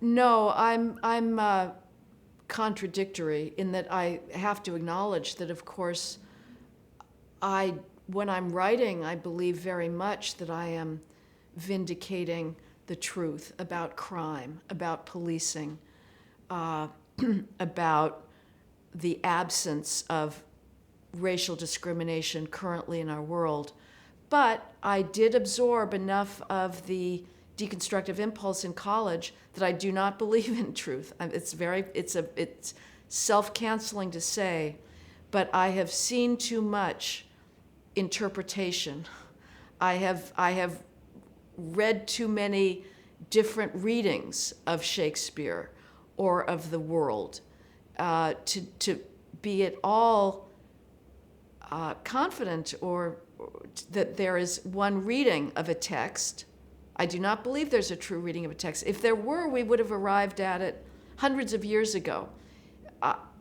No, I'm contradictory in that I have to acknowledge that, of course, when I'm writing, I believe very much that I am vindicating the truth about crime, about policing, uh, about the absence of racial discrimination currently in our world. But I did absorb enough of the deconstructive impulse in college that I do not believe in truth. It's self-canceling to say, but I have seen too much interpretation. I have read too many different readings of Shakespeare or of the world to be at all confident or that there is one reading of a text. I do not believe there's a true reading of a text. If there were, we would have arrived at it hundreds of years ago.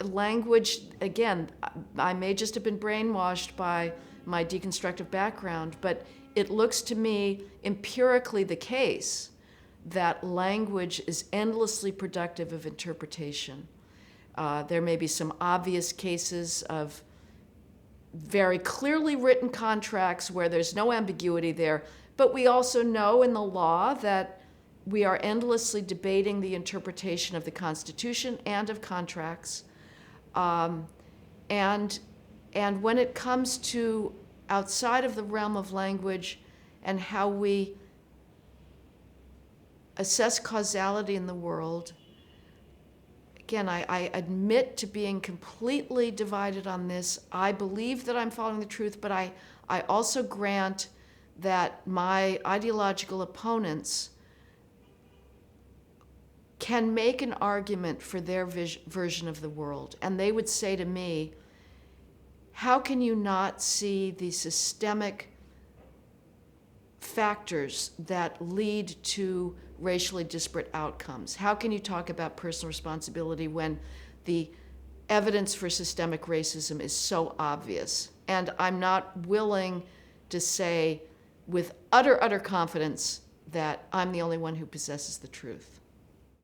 Language, again, I may just have been brainwashed by my deconstructive background, but it looks to me empirically the case that language is endlessly productive of interpretation. There may be some obvious cases of very clearly written contracts where there's no ambiguity there, but we also know in the law that we are endlessly debating the interpretation of the Constitution and of contracts. And when it comes to outside of the realm of language and how we assess causality in the world, again, I admit to being completely divided on this. I believe that I'm following the truth, but I also grant that my ideological opponents can make an argument for their version of the world. And they would say to me, how can you not see the systemic factors that lead to racially disparate outcomes? How can you talk about personal responsibility when the evidence for systemic racism is so obvious? And I'm not willing to say with utter confidence that I'm the only one who possesses the truth.